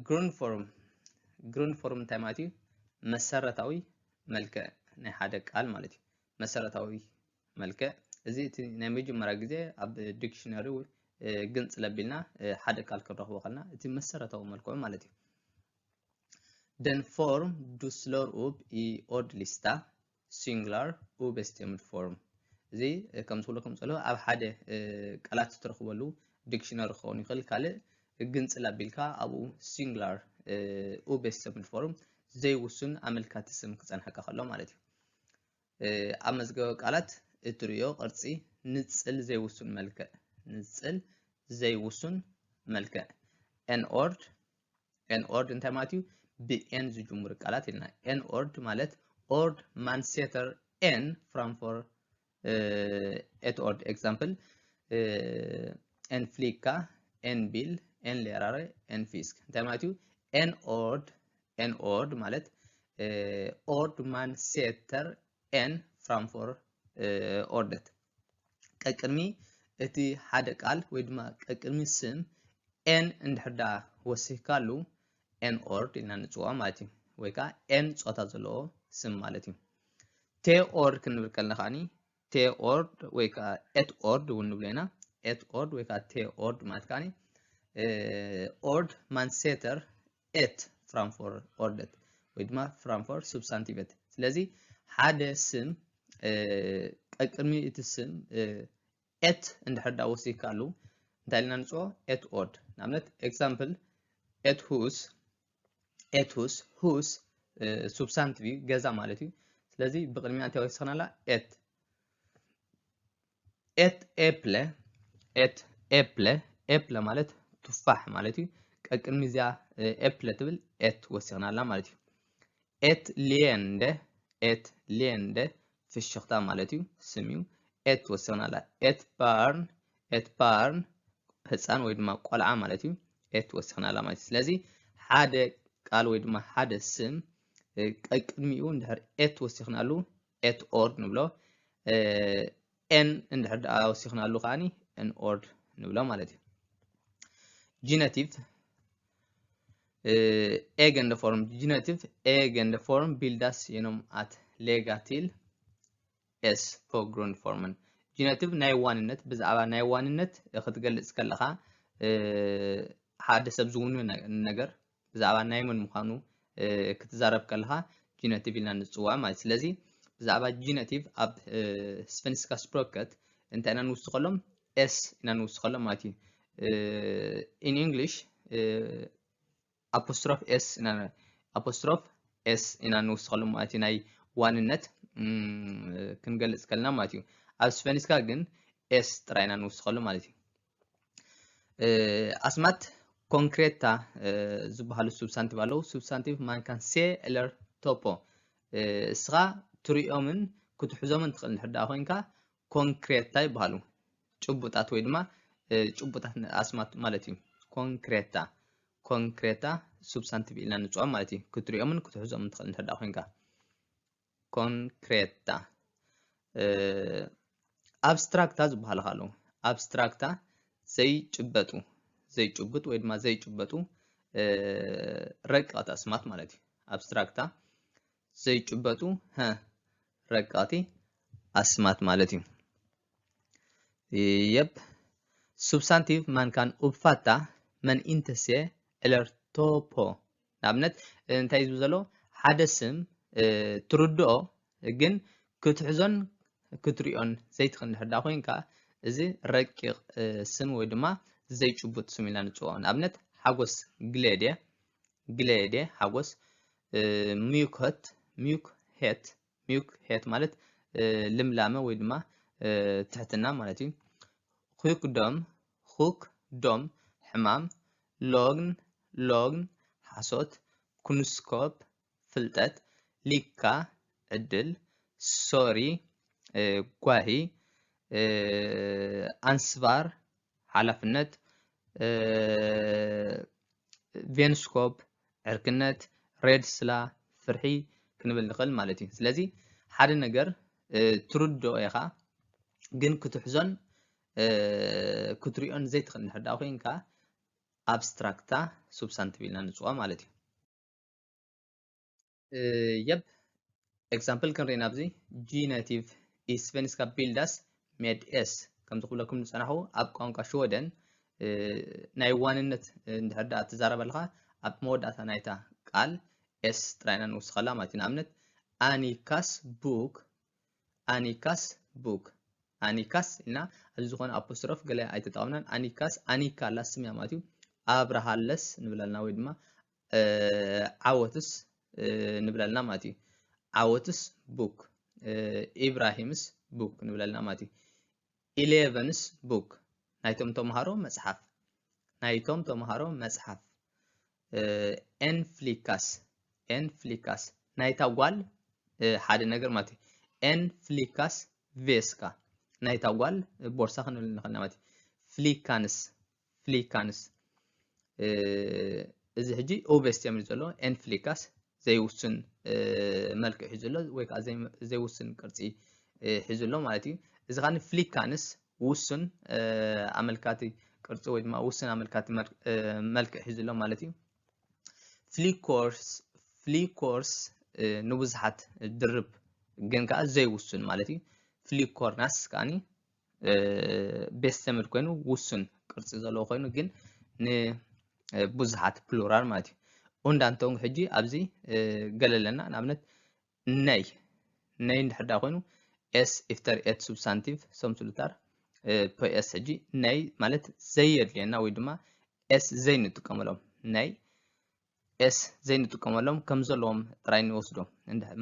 ግሩንድ ፎርም እንታይ ማለት እዩ መሰረታዊ መልክዕ ናይ ሓደ ቃል ማለት እዩ መሰረታዊ መልክዕ እዚ እቲ ናይ መጀመርያ ግዜ ኣብ ዲክሽነሪ ግንጽ ለቢልና ሓደ ቃል ክንረኽቦ ከለና እቲ መሰረታዊ መልክዑ ማለት እዩ den form du slår upp i ordlista singular obestämd form እዚ ከም ዝብለኩም ዘሎ ኣብ ሓደ ቃላት ትረኽበሉ ዲክሽነሪ ክኸውን ይኽእል ካልእ ግንጽ ለቢልካ ኣብኡ singular obestämd form ዘይውስን ኣመልካቲ ስም ክጸንሐካ ከሎ ማለት እዩ ኣብ መዝገበ ቃላት እትሪኦ ቅርጺ ንጽል ዘይውስን መልክዕ ንጽል ዘይውስን መልክዕ n ord እንታይ ማለት እዩ ብn ዝጅምሩ ቃላት ኢልና n ord ማለት ord man sätter n framför ett ord example en flicka en bil en lärare en fisk እንታይ ማለት እዩ n ord ማለት ord man sätter n framför ordet ቀቅድሚ እቲ ሓደ ቃል ወይ ድማ ቀቅድሚ ስም n እንድሕዳ ወሲካሉ n ord ኢልና ንጽውዖ ማለት እዩ ወይ ከዓ n ጾታ ዘለዎ ስም ማለት እዩ t ord ክንብል ከለና ኻኒ t ord ወይ ከዓ et ord እውን ንብሎ ኢና et ord ወይ ከዓ t ord ማለት ኻኒ ord man sätter et framför ordet ወይ ድማ framför substantivet ስለዚ ሓደ ስም ቀቅድሚ እቲ ስም et እንድሕዳ ወሲካሉ እንታይ ኢልና ንጽውዖ et ord ንኣብነት ኤግዛምፕል et hus substantive ገዛ ማለት እዩ ስለዚ ብቅድሚያ እንታይ ወሲኽናላ et ኤፕለ ማለት ቱፋሕ ማለት እዩ ቀቅድሚ እዚኣ ኤፕለ ትብል et ወሲኽናላ ማለት እዩ et leende ፍሽኽታ ማለት እዩ ስም እዩ et ወሲኽናላ et barn ህፃን ወይ ድማ ቆልዓ ማለት እዩ et ወሲኽናላ ማለት እዩ ስለዚ ሓደ ቃል ወይ ድማ ሓደ ስም ቀቅድሚኡ እንድሕር et ወሲኽናሉ et ord ንብሎ n እንድሕር ወሲኽናሉ ኻኒ n ord ንብሎ ማለት እዩ genitive egendeform bildas genom att lägga till s på grundformen genitive ናይ ዋንነት ብዛዕባ ናይ ዋንነት ክትገልጽ ከለኻ ሓደ ሰብ ዝውኑ ነገር ብዛዕባ ናይ መን ምዃኑ ክትዛረብ ከለኻ ጂነቲቭ ኢልና ንጽውዖ ማለት ስለዚ ብዛዕባ ጂነቲቭ ኣብ ስፌንስካ ስፕሮከት እንታይ ኢና ንውስኽ ከሎም s ኢና ንውስኽ ከሎም ማለት እዩ in english apostrophe s ኢና ንውስኽ ከሎም ማለት እዩ ናይ ዋንነት ክንገልጽ ከለና ማለት እዩ ኣብ ስፌንስካ ግን s ጥራይና ንውስኽ ከሎም ማለት እዩ ኣስማት konkreta ዝበሃሉ substantive ኣለዉ substantive man kan se eller topo እስኻ ትሪኦምን ክትሕዞምን ትኽእል እንድሕር ኮይንካ ኮንክሬታ ይበሃሉ ጭቡጣት ወይ ድማ ጭቡጣት ኣስማት ማለት እዩ ኮንክሬታ substantive ኢልና ንጽውዖ ማለት እዩ ክትሪኦምን ክትሕዞምን ትኽእል እንድሕር ኮይንካ ኮንክሬታ ኣብስትራክታ ዝበሃሉ ኣለዉ ኣብስትራክታ ዘይጭበጡ ወይ ድማ ዘይጭበጡ ረቀቕቲ ኣስማት ማለት እዩ ኣብስትራክታ ዘይጭበጡ ረቀቕቲ ኣስማት ማለት እዩ yep substantive man kan uppfatta men inte se eller topo ንኣብነት እንታይ ዝብል ዘሎ ሓደ ስም ትርድኦ ግን ክትሕዞን ክትሪኦን ዘይትኽእል እንድሕር ኮይንካ እዚ ረቂቕ ስም ወይ ድማ ዘይጭቡጥ ስም ኢልና ንጽውዖ ንኣብነት ሓጎስ ግሌዴ ሓጎስ ሚዩክሄት ማለት ልምላመ ወይ ድማ ትሕትና ማለት እዩ ሁክዶም ሕማም ሎግን ሓሶት ኩንስኮፕ ፍልጠት ሊካ ዕድል ሶሪ ጓሂ አንስቫር ሓላፍነት ቬንስኮፕ ዕርክነት ሬድስላ ፍርሒ ክንብል ንኽእል ማለት እዩ ስለዚ ሓደ ነገር ትርድኦ ኢኻ ግን ክትሕዞን ክትሪኦን ዘይትኽእል እንድሕር ኮይንካ abstracta substantive ኢልና ንፅዋ ማለት እዩ yep example ክንሪና ኣብዚ genitive is svenska bildas med s ከም ዝኽብለኩም ንፀናኹ ኣብ ቋንቋ ሽወደን ናይ ዋንነት እንድሕር ዳኣ ትዛረበልካ ኣብ መወዳእታ ናይታ ቃል s ጥራይና ንውስኸላ ማለት እዩ ንኣብነት Annikas book Annikas ኢልና እዚ ዝኾነ አፖስትሮፍ ገለ ኣይተጠቐምናን Annikas Annika ላስም እያ ማለት እዩ ኣብርሃለስ ንብለልና ወይ ድማ ዓወትስ ንብለልና ማለት እዩ ዓወትስ book ኢብራሂምስ book ንብለልና ማለት እዩ 11ስ book ናይቶም ተምሃሮ መጽሓፍ ኤንፍሊካስ ናይታ ጓል ሓደ ነገር ማለት እዩ ኤንፍሊካስ ቬስካ ናይታ ጓል ቦርሳ ክንብል ንኽእልና ማለት እዩ ፍሊካንስ እዚ ሕጂ ኦቨስት የሚል ዘሎ ኤንፍሊካስ ዘይውስን መልክዕ ሒዙ ዘሎ ወይ ከዓ ዘይውስን ቅርፂ ሒዙ ኣሎ ማለት እዩ እዚ ኻኒ ፍሊካንስ ውስን ኣመልካቲ ቅርፂ ወይ ድማ ውስን ኣመልካቲ መልክዕ ሒዙ ኣሎ ማለት እዩ ፍሊኮርስ ንብዙሓት ድርብ ግን ከዓ ዘይውስን ማለት እዩ ፍሊኮርናስ ከዓኒ ቤስተምድ ኮይኑ ውስን ቅርፂ ዘለዎ ኮይኑ ግን ንብዙሓት ፕሉራል ማለት እዩ እንዳንተው ሕጂ ኣብዚ ገለለና ንኣብነት ናይ እንድሕር ዳ ኮይኑ s ኢፍተር ኤት substantive ሰምስሉታር ps ሕጂ ናይ ማለት ዘየድልየና ወይ ድማ s ዘይንጥቀመሎም ናይ s ዘይንጥቀመሎም ከም ዘለዎም ጥራይ ንወስዶ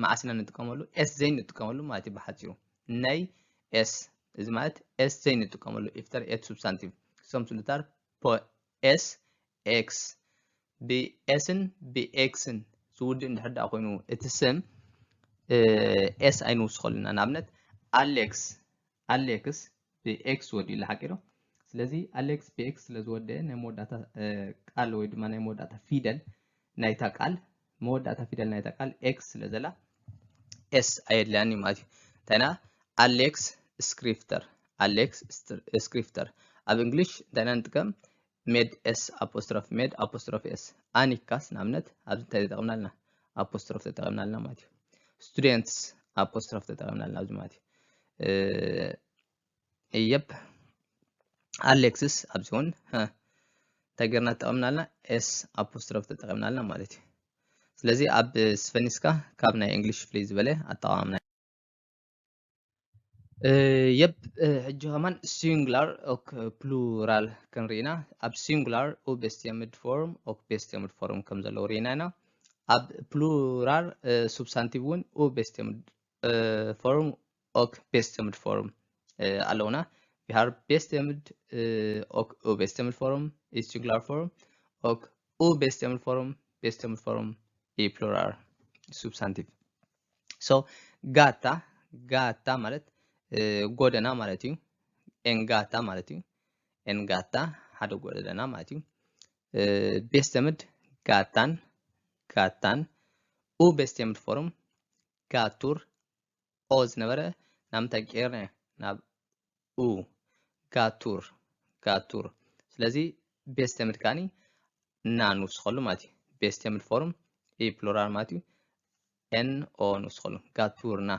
ማዓስና ንጥቀመሉ s ዘይንጥቀመሉ ማለት እዩ ብሓፂሩ ናይ s እዚ ማለት s ዘይንጥቀመሉ ኢፍተር ኤት substantive ሰምስሉታር ps x ብኤስን ብኤክስን ዝውድእ እንድሕር ዳ ኮይኑ እቲ ስም ኤስ ኣይንውስኸሉና ንኣብነት ኣሌክስ ብኤክስ ወዲኡ ሓቂሮ ስለዚ ኣሌክስ ብኤክስ ስለዝወደአ ናይ መወዳእታ ቃል ወይ ድማ ናይ መወዳእታ ፊደል ናይታ ቃል መወዳእታ ፊደል ናይታ ቃል ኤክስ ስለዘላ ኤስ ኣየድልያኒ ማለት እዩ እንታይና ኣሌክስ ስክሪፍተር ኣብ እንግሊሽ እንታይና ንጥቀም ሜድ ኤስ አፖስትሮፍ ኤስ አኒካስ ናምነት ኣብዚ እንታይ ተጠቕምናልና አፖስትሮፍ ተጠቕምናልና ማለት እዩ ስቱደንትስ አፖስትሮፍ ተጠቕምናልና ኣብዚ ማለት እዩ የፕ አሌክስስ ኣብዚ እውን እንታይ ገርና ተጠቕምናልና ኤስ አፖስትሮፍ ተጠቕምናልና ማለት እዩ ስለዚ ኣብ ስፈኒስካ ካብ ናይ እንግሊሽ ፍልይ ዝበለ ኣጠቓቕምና يب ሕጂ ከማን ሲንጉላር ኦክ ፕሉራል ክንሪኢና ኣብ ሲንጉላር ኦቤስቲየምድ ፎርም ኦክ ቤስቲየምድ ፎርም ከም ዘለዎ ሪኢና ኢና ኣብ ፕሉራል ሱብስታንቲቭ እውን ኦቤስቲየምድ ፎርም ኦክ ቤስቲየምድ ፎርም ኣለውና we have ቤስቲየምድ ኦክ ኦቤስቲየምድ ፎርም is singular form ኦክ ኦቤስቲየምድ ፎርም ቤስቲየምድ ፎርም ኢ ፕሉራል ሱብስታንቲቭ so ጋታ ማለት ጎደና ማለት እዩ ኤንጋታ ማለት እዩ ኤንጋታ ሓደ ጎደና ማለት እዩ ቤስተምድ ጋታን ኡ ቤስተምድ ፎርም ጋቱር ኦ ዝነበረ ናምታይ ቀርና ናብ ኡ ጋቱር ስለዚ ቤስተምድ ካኒ ና ንውስኸሉ ማለት እዩ ቤስተምድ ፎርም ኢ ፕሉራል ማለት እዩ ኤን ኦ ንውስኸሉ ጋቱርና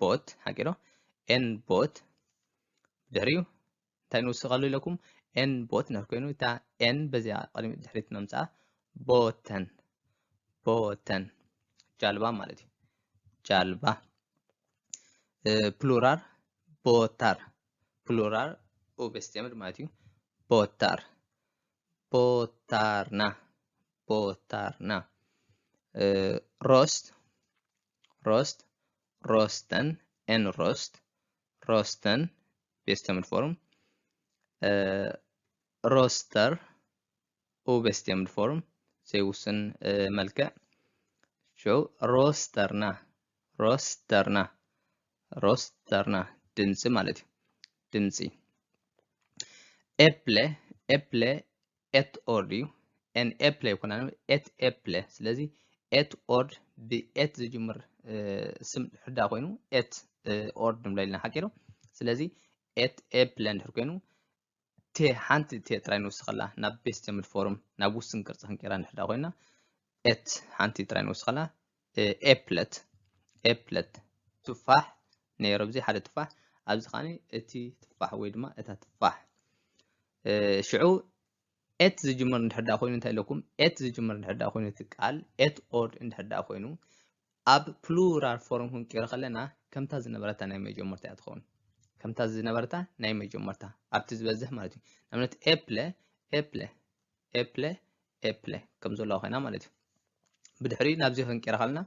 ቦት ሓቂሮ ኤን ቦት ድሕሪኡ እንታይ ንውስኸሉ ኢለኩም ኤን ቦት ነር ኮይኑ እታ ኤን በዚያ ቀድሚ ድሕሪት ነምፅኣ ቦተን ጃልባ ማለት እዩ ጃልባ ፕሉራል ፕሉራል ኦቤስቲየምድ ማለት እዩ ቦታርና rosten ቤስተምድ ፎርም ሮስተር ኦቤስቲየምድ ፎርም ዘይውስን መልክዕ ሮስተርና ድምፂ ማለት እዩ ድምፂ ኤፕለ ኤት ኦርድ እዩ ኤን ኤፕለ ይኮና ኤፕለ ስለዚ ኤት ኦርድ ብኤት ዝጅምር ስም ሕዳ ኮይኑ ኤት ኦርድ ንብለልና ሓቂሩ ስለዚ at a plan ድሕር ኮይኑ ት ሓንቲ ት ጥራይ ንውስኽ ኣላ ናብ ቤስተምድ ፎርም ናብ ውስን ቅርፂ ክንቀይራ ንሕዳ ኮይና at ሓንቲ ጥራይ ንውስኽ ኣላ ኤፕለት ትፋሕ ነይሩ ብዚ ሓደ ትፋሕ ኣብዚ ኸዓኒ እቲ ትፋሕ ወይ ድማ እታ ትፋሕ ሽዑ ኤት ዝጅመር እንድሕዳ ኮይኑ እንታይ ኢለኩም ኤት ዝጅመር እንድሕዳ ኮይኑ እቲ ቃል ኤት ኦር እንድሕዳ ኮይኑ ኣብ ፕሉራል ፎርም ክንቀይሮ ከለና ከምታ ዝነበረታ ናይ መጀመርታ እያ ትኸውን ከምታ ዝነበረታ ናይ መጀመርታ ኣብቲ ዝበዝሕ ማለት እዩ ንኣብነት ኤፕለ ከም ዘሎ ኮይና ማለት እዩ ብድሕሪ ናብዚ ክንቀይራ ከለና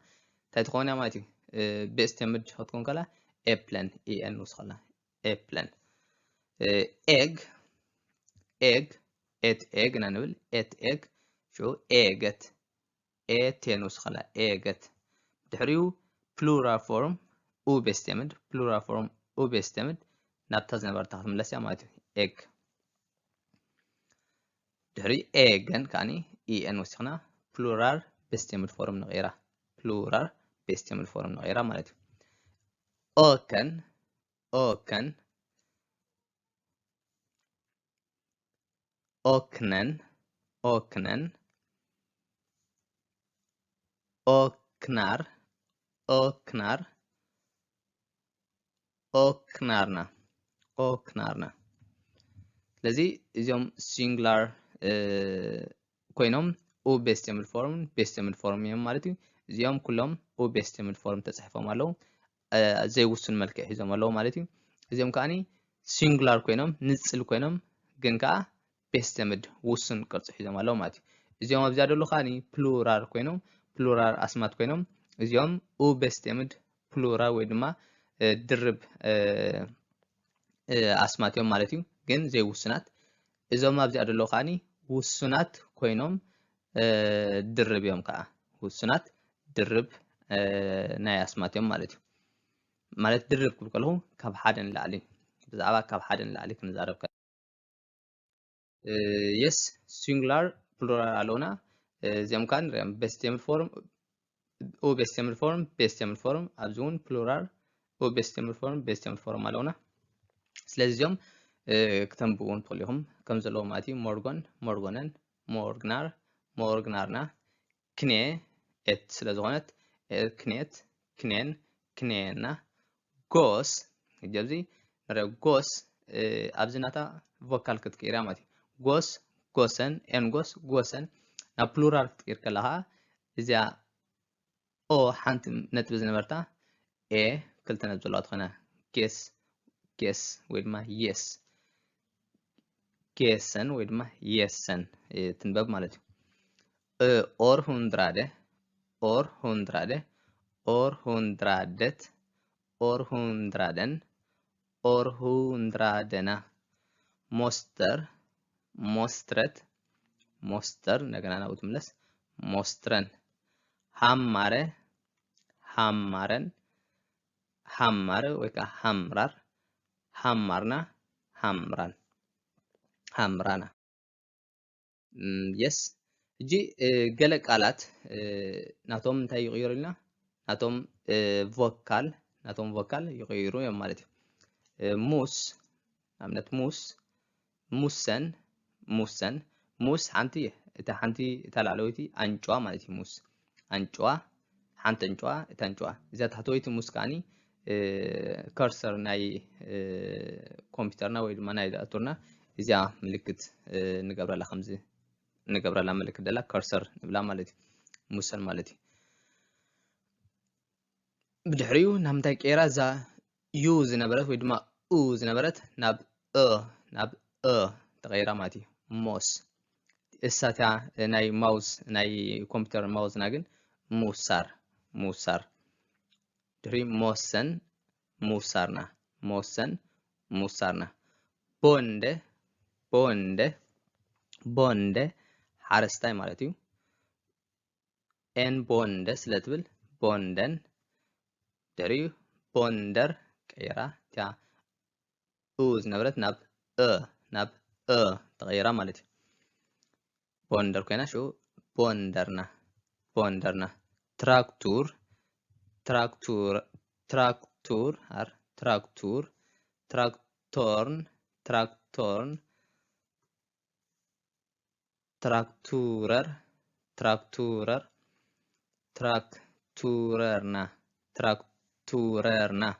እንታይ ትኸውን እያ ማለት እዩ ቤስተምድ ክትኮን ከላ ኤፕለን en ውስኸልና ኤፕለን ኤግ ኤት ኤግ ኢና ንብል ኤት ኤግ ሽዑ ኤገት ኤቴን ውስኸላ ኤገት ድሕሪኡ ፕሉራል ፎርም ኡ ቤስተምድ ፕሉራል ፎርም ኡ ቤስተምድ ናብታ ዝነበረታ ክትምለስ እያ ማለት እዩ ኤግ ድሕሪ ኤገን ከዓኒ en ወሲኽና ፕሉራል ቤስተምድ ፎርም ንቀይራ ፕሉራል ቤስተምድ ፎርም ንቀይራ ማለት እዩ ኦከን ኦክነን ኦክናርና ስለዚ እዚኦም ሲንጉላር ኮይኖም ኡ ቤስተምድ ፎርም እዮም ማለት እዩ እዚኦም ኩሎም ኡ ቤስተምድ ፎርም ተጻሒፎም ኣለዉ ዘይውስን መልክዕ ሒዞም ኣለዉ ማለት እዩ እዚኦም ከዓኒ ሲንጉላር ኮይኖም ንጽል ኮይኖም ግን ከዓ ቤስተምድ ውስን ቅርፂ ሒዞም ኣለዉ ማለት እዩ እዚኦም ኣብዚኣ ደሎ ከዓኒ ፕሉራል ኮይኖም ፕሉራል ኣስማት ኮይኖም እዚኦም ኡ ቤስተምድ ፕሉራል ወይ ድማ ድርብ ኣስማት እዮም ማለት እዩ ግን ዘይውስናት እዞም ኣብዚኣ ደሎ ከዓኒ ውሱናት ኮይኖም ድርብ እዮም ከዓ ውሱናት ድርብ ናይ ኣስማት እዮም ማለት እዩ ማለት ድርብ ክብል ከለኹ ካብ ሓደ ንላዕሊ ብዛዕባ ካብ ሓደ ንላዕሊ ክንዛረብ ከ yes singular plural ኣለውና እዚኦም ከዓ ንሪኦም ቤስተምድ ፎርም ኣብዚ እውን ፕሉራል ኡ ቤስተምድ ፎርም ኣለውና ስለዚ እዚኦም ክተንብውን ትኽእሉ ኢኹም ከም ዘለዎ ማለት እዩ ሞርጎነን ሞርግናርና ክኔ ኤት ስለ ዝኾነት ክኔት ክኔን ክኔና ጎስ እጀብዚ ንሪኦ ጎስ ኣብዚ ናታ ቮካል ክትቀይራ ማለት እዩ ጎስ ጎሰን ጎሰን ናብ ፕሉራል ክትቀይር ከለኻ እዚኣ ኦ ሓንቲ ነጥቢ ዝነበርታ ኤ ክልተ ነጥቢ ዘለዋ ትኾይና ጌስ ወይ ድማ የስ ጌሰን ወይ ድማ የሰን ትንበብ ማለት እዩ ኦርሁንድራደና ሞስተር እንደገና ናብኡ ትምለስ ሞስትረን ሃማረ ወይ ከዓ ሃምራና የስ እጂ ገለ ቃላት ናቶም እንታይ ይቕይሩ ኢልና ናቶም ቮካል ይቕይሩ እዮም ማለት እዩ ኣብነት ሙስ ሓንቲ እታ ላዕለወይቲ አንጭዋ ማለት እዩ አንጭዋ ሓንቲ አንጭዋ እታ አንጭዋ እዛ ታሕተወይቲ ሙስ ከዓኒ ከርሰር ናይ ኮምፒውተርና ወይ ድማ ናይ ዳእቶርና እዚኣ ምልክት ንገብረላ ከምዚ ንገብረላ ምልክት ደላ ከርሰር ንብላ ማለት እዩ ሙሰን ማለት እዩ ብድሕሪኡ ናብ ምንታይ ቀይራ እዛ ዩ ዝነበረት ወይ ድማ ኡ ዝነበረት ናብ ተቀይራ ማለት እዩ ሞስ እሳታ ናይ ማውዝ ናይ ኮምፒውተር ማውዝና ግን ሙሳር ድሕሪ ሞሰን ሙሳርና ቦንደ ሓረስታይ ማለት እዩ ኤን ቦንደ ስለትብል ቦንደን ድሕሪኡ ቦንደር ቀይራ እታ ኡ ዝነበረት ናብ ተቀይራ ማለት እዩ ቦንደር ኮይና ሽዑ ቦንደርና ትራክቱር traktorn, traktorn, traktorer, traktorer, traktorerna, traktorerna,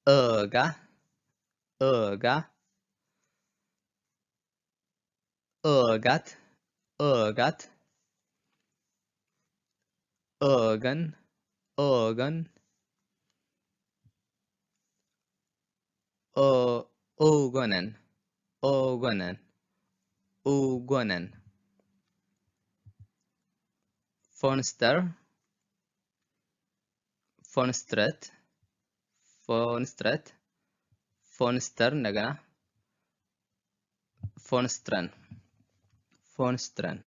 öga, öga, ögat, ögat, ögon, ögon, ögonen, ögonen, ögonen, fönster, fönstret, fönstret, fönster እንደገና fönstren, fönstren